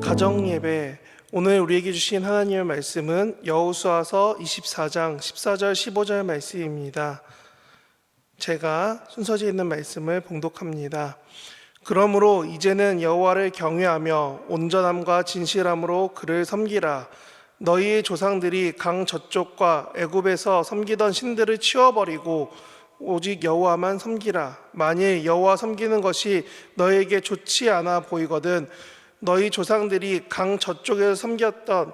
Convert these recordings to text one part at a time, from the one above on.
가정예배, 오늘 우리에게 주신 하나님의 말씀은 여호수아서 24장 14절 15절 말씀입니다. 제가 순서지에 있는 말씀을 봉독합니다. 그러므로 이제는 여호와를 경외하며 온전함과 진실함으로 그를 섬기라. 너희의 조상들이 강 저쪽과 애굽에서 섬기던 신들을 치워버리고 오직 여호와만 섬기라. 만일 여호와 섬기는 것이 너희에게 좋지 않아 보이거든 너희 조상들이 강 저쪽에서 섬겼던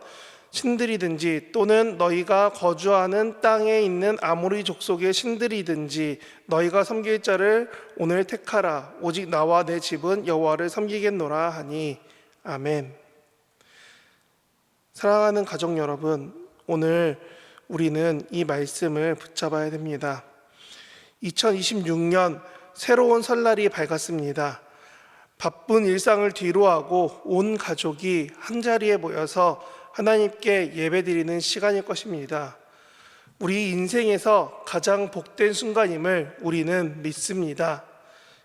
신들이든지 또는 너희가 거주하는 땅에 있는 아모리 족속의 신들이든지 너희가 섬길 자를 오늘 택하라. 오직 나와 내 집은 여호와를 섬기겠노라 하니. 아멘. 사랑하는 가족 여러분, 오늘 우리는 이 말씀을 붙잡아야 됩니다. 2026년 새로운 설날이 밝았습니다. 바쁜 일상을 뒤로하고 온 가족이 한자리에 모여서 하나님께 예배드리는 시간일 것입니다. 우리 인생에서 가장 복된 순간임을 우리는 믿습니다.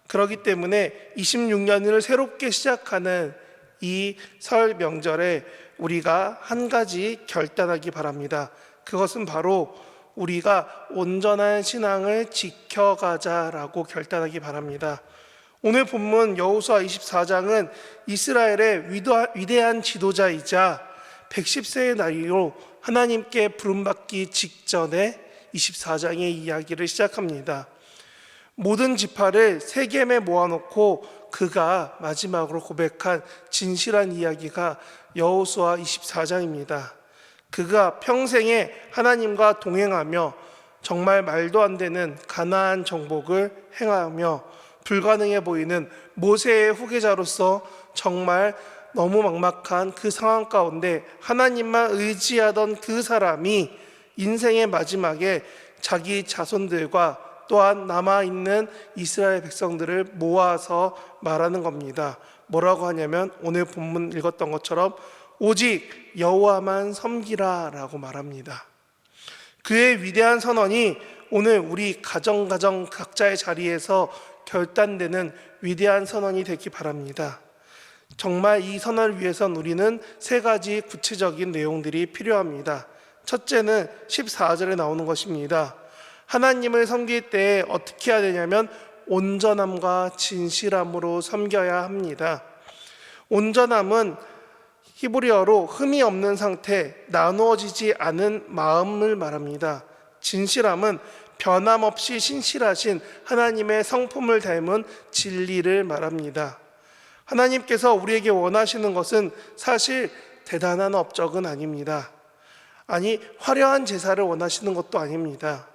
그렇기 때문에 26년을 새롭게 시작하는 이 설 명절에 우리가 한 가지 결단하기 바랍니다. 그것은 바로 우리가 온전한 신앙을 지켜가자라고 결단하기 바랍니다. 오늘 본문 여호수아 24장은 이스라엘의 위대한 지도자이자 110세의 나이로 하나님께 부름받기 직전에 24장의 이야기를 시작합니다. 모든 지파를 세겜에 모아놓고 그가 마지막으로 고백한 진실한 이야기가 여호수아 24장입니다. 그가 평생에 하나님과 동행하며 정말 말도 안 되는 가나안 정복을 행하며 불가능해 보이는 모세의 후계자로서 정말 너무 막막한 그 상황 가운데 하나님만 의지하던 그 사람이 인생의 마지막에 자기 자손들과 또한 남아있는 이스라엘 백성들을 모아서 말하는 겁니다. 뭐라고 하냐면 오늘 본문 읽었던 것처럼 오직 여호와만 섬기라 라고 말합니다. 그의 위대한 선언이 오늘 우리 가정 각자의 자리에서 결단되는 위대한 선언이 되기 바랍니다. 정말 이 선언을 위해선 우리는 세 가지 구체적인 내용들이 필요합니다. 첫째는 14절에 나오는 것입니다. 하나님을 섬길 때 어떻게 해야 되냐면 온전함과 진실함으로 섬겨야 합니다. 온전함은 히브리어로 흠이 없는 상태, 나누어지지 않은 마음을 말합니다. 진실함은 변함없이 신실하신 하나님의 성품을 닮은 진리를 말합니다. 하나님께서 우리에게 원하시는 것은 사실 대단한 업적은 아닙니다. 아니, 화려한 제사를 원하시는 것도 아닙니다.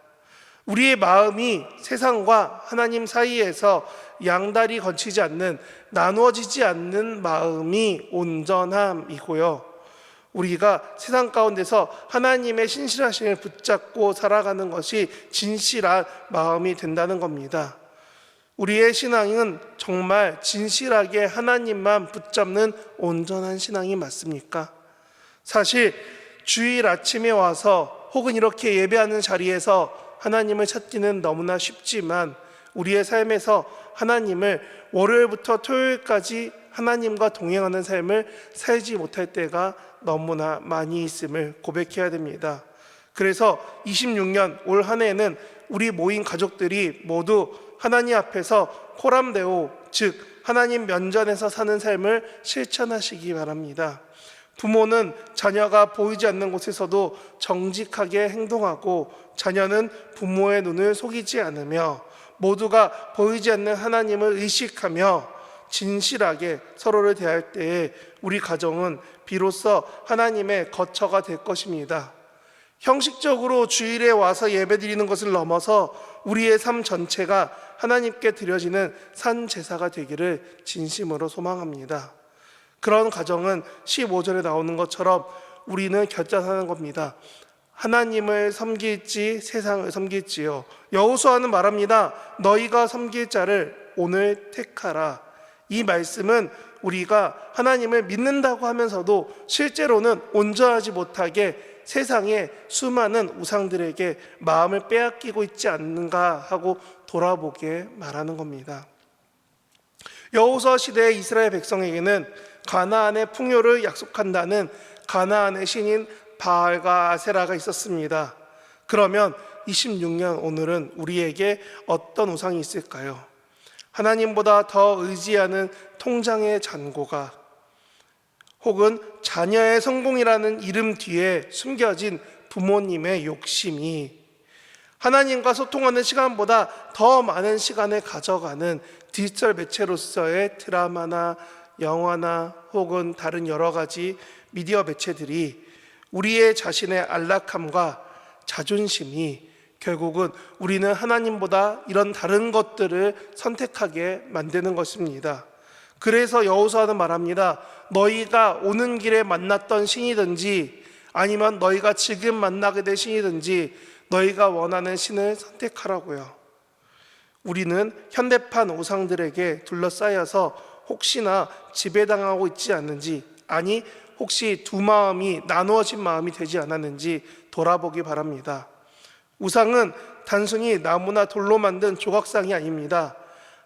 우리의 마음이 세상과 하나님 사이에서 양다리 걸치지 않는, 나누어지지 않는 마음이 온전함이고요. 우리가 세상 가운데서 하나님의 신실하심을 붙잡고 살아가는 것이 진실한 마음이 된다는 겁니다. 우리의 신앙은 정말 진실하게 하나님만 붙잡는 온전한 신앙이 맞습니까? 사실 주일 아침에 와서 혹은 이렇게 예배하는 자리에서 하나님을 찾기는 너무나 쉽지만 우리의 삶에서 하나님을 월요일부터 토요일까지 하나님과 동행하는 삶을 살지 못할 때가 너무나 많이 있음을 고백해야 됩니다. 그래서 26년 올 한 해에는 우리 모인 가족들이 모두 하나님 앞에서 코람데오, 즉 하나님 면전에서 사는 삶을 실천하시기 바랍니다. 부모는 자녀가 보이지 않는 곳에서도 정직하게 행동하고 자녀는 부모의 눈을 속이지 않으며 모두가 보이지 않는 하나님을 의식하며 진실하게 서로를 대할 때에 우리 가정은 비로소 하나님의 거처가 될 것입니다. 형식적으로 주일에 와서 예배드리는 것을 넘어서 우리의 삶 전체가 하나님께 드려지는 산 제사가 되기를 진심으로 소망합니다. 그런 가정은 15절에 나오는 것처럼 우리는 결단하는 겁니다. 하나님을 섬길지 세상을 섬길지요. 여호수아는 말합니다. 너희가 섬길 자를 오늘 택하라. 이 말씀은 우리가 하나님을 믿는다고 하면서도 실제로는 온전하지 못하게 세상의 수많은 우상들에게 마음을 빼앗기고 있지 않는가 하고 돌아보게 말하는 겁니다. 여호수아 시대의 이스라엘 백성에게는 가나안의 풍요를 약속한다는 가나안의 신인 바알과 아세라가 있었습니다. 그러면 26년 오늘은 우리에게 어떤 우상이 있을까요? 하나님보다 더 의지하는 통장의 잔고가, 혹은 자녀의 성공이라는 이름 뒤에 숨겨진 부모님의 욕심이, 하나님과 소통하는 시간보다 더 많은 시간을 가져가는 디지털 매체로서의 드라마나 영화나 혹은 다른 여러 가지 미디어 매체들이 우리의 자신의 안락함과 자존심이 결국은 우리는 하나님보다 이런 다른 것들을 선택하게 만드는 것입니다. 그래서 여호수아는 말합니다. 너희가 오는 길에 만났던 신이든지 아니면 너희가 지금 만나게 될 신이든지 너희가 원하는 신을 선택하라고요. 우리는 현대판 우상들에게 둘러싸여서 혹시나 지배당하고 있지 않는지, 아니 혹시 두 마음이 나누어진 마음이 되지 않았는지 돌아보기 바랍니다. 우상은 단순히 나무나 돌로 만든 조각상이 아닙니다.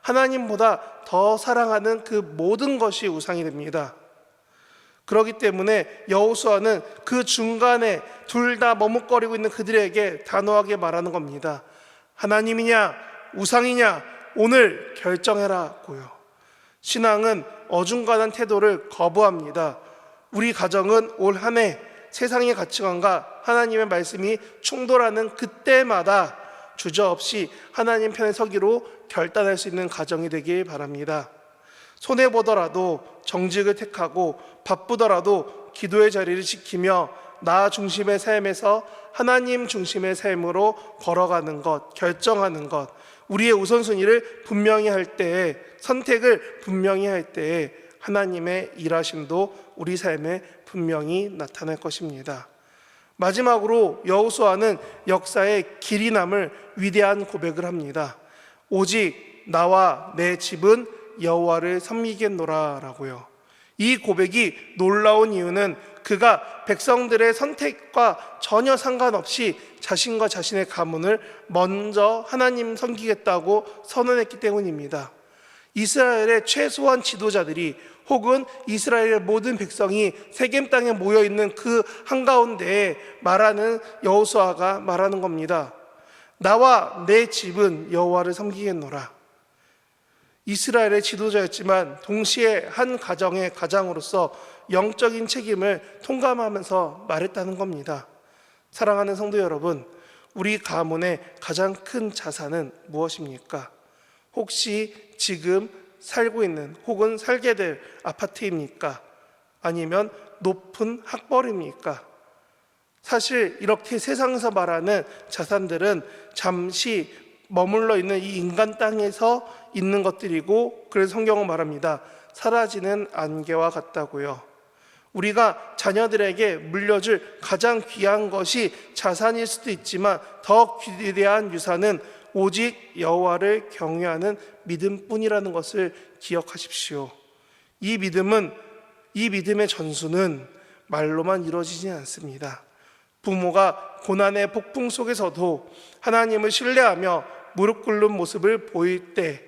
하나님보다 더 사랑하는 그 모든 것이 우상이 됩니다. 그렇기 때문에 여호수아는 그 중간에 둘 다 머뭇거리고 있는 그들에게 단호하게 말하는 겁니다. 하나님이냐 우상이냐 오늘 결정해라고요. 신앙은 어중간한 태도를 거부합니다. 우리 가정은 올 한 해 세상의 가치관과 하나님의 말씀이 충돌하는 그때마다 주저없이 하나님 편에 서기로 결단할 수 있는 가정이 되길 바랍니다. 손해보더라도 정직을 택하고 바쁘더라도 기도의 자리를 지키며 나 중심의 삶에서 하나님 중심의 삶으로 걸어가는 것, 결정하는 것, 우리의 우선순위를 분명히 할 때에, 선택을 분명히 할 때에 하나님의 일하심도 우리 삶에 분명히 나타날 것입니다. 마지막으로 여호수아는 역사의 길이 남을 위대한 고백을 합니다. 오직 나와 내 집은 여호와를 섬기겠노라 라고요. 이 고백이 놀라운 이유는 그가 백성들의 선택과 전혀 상관없이 자신과 자신의 가문을 먼저 하나님 섬기겠다고 선언했기 때문입니다. 이스라엘의 최소한 지도자들이 혹은 이스라엘의 모든 백성이 세겜 땅에 모여있는 그 한가운데에 말하는 여호수아가 말하는 겁니다. 나와 내 집은 여호와를 섬기겠노라. 이스라엘의 지도자였지만 동시에 한 가정의 가장으로서 영적인 책임을 통감하면서 말했다는 겁니다. 사랑하는 성도 여러분, 우리 가문의 가장 큰 자산은 무엇입니까? 혹시 지금 살고 있는 혹은 살게 될 아파트입니까? 아니면 높은 학벌입니까? 사실 이렇게 세상에서 말하는 자산들은 잠시 머물러 있는 이 인간 땅에서 있는 것들이고, 그래서 성경은 말합니다. 사라지는 안개와 같다고요. 우리가 자녀들에게 물려줄 가장 귀한 것이 자산일 수도 있지만 더 귀대한 유산은 오직 여호와를 경외하는 믿음뿐이라는 것을 기억하십시오. 이 믿음의 전수는 말로만 이루어지지 않습니다. 부모가 고난의 폭풍 속에서도 하나님을 신뢰하며 무릎 꿇는 모습을 보일 때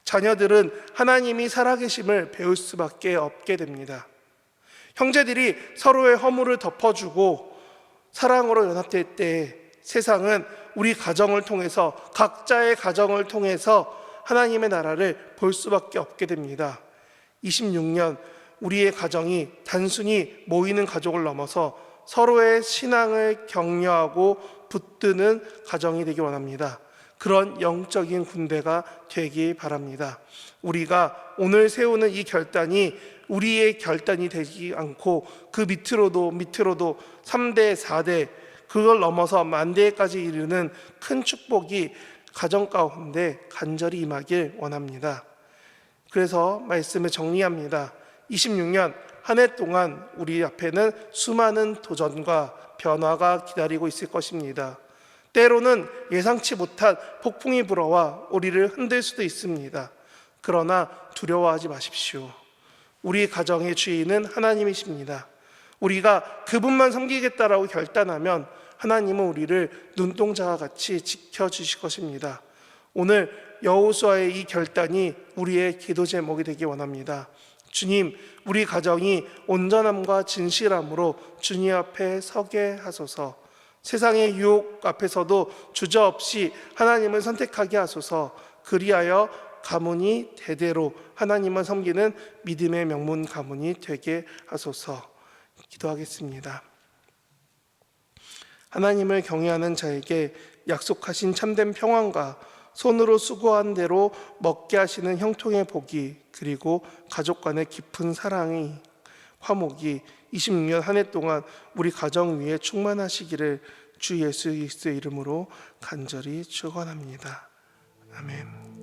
자녀들은 하나님이 살아계심을 배울 수밖에 없게 됩니다. 형제들이 서로의 허물을 덮어주고 사랑으로 연합될 때 세상은 우리 가정을 통해서, 각자의 가정을 통해서 하나님의 나라를 볼 수밖에 없게 됩니다. 26년 우리의 가정이 단순히 모이는 가족을 넘어서 서로의 신앙을 격려하고 붙드는 가정이 되기 원합니다. 그런 영적인 군대가 되기 바랍니다. 우리가 오늘 세우는 이 결단이 우리의 결단이 되지 않고 그 밑으로도 3대, 4대, 그걸 넘어서 만대까지 이르는 큰 축복이 가정 가운데 간절히 임하길 원합니다. 그래서 말씀을 정리합니다. 26년 한 해 동안 우리 앞에는 수많은 도전과 변화가 기다리고 있을 것입니다. 때로는 예상치 못한 폭풍이 불어와 우리를 흔들 수도 있습니다. 그러나 두려워하지 마십시오. 우리 가정의 주인은 하나님이십니다. 우리가 그분만 섬기겠다라고 결단하면 하나님은 우리를 눈동자와 같이 지켜주실 것입니다. 오늘 여호수아의 이 결단이 우리의 기도 제목이 되기 원합니다. 주님, 우리 가정이 온전함과 진실함으로 주님 앞에 서게 하소서. 세상의 유혹 앞에서도 주저없이 하나님을 선택하게 하소서. 그리하여 가문이 대대로 하나님을 섬기는 믿음의 명문 가문이 되게 하소서. 기도하겠습니다. 하나님을 경외하는 자에게 약속하신 참된 평안과 손으로 수고한 대로 먹게 하시는 형통의 복이, 그리고 가족 간의 깊은 사랑이, 화목이 26년 한 해 동안 우리 가정 위에 충만하시기를 주 예수 그리스도의 이름으로 간절히 축원합니다. 아멘.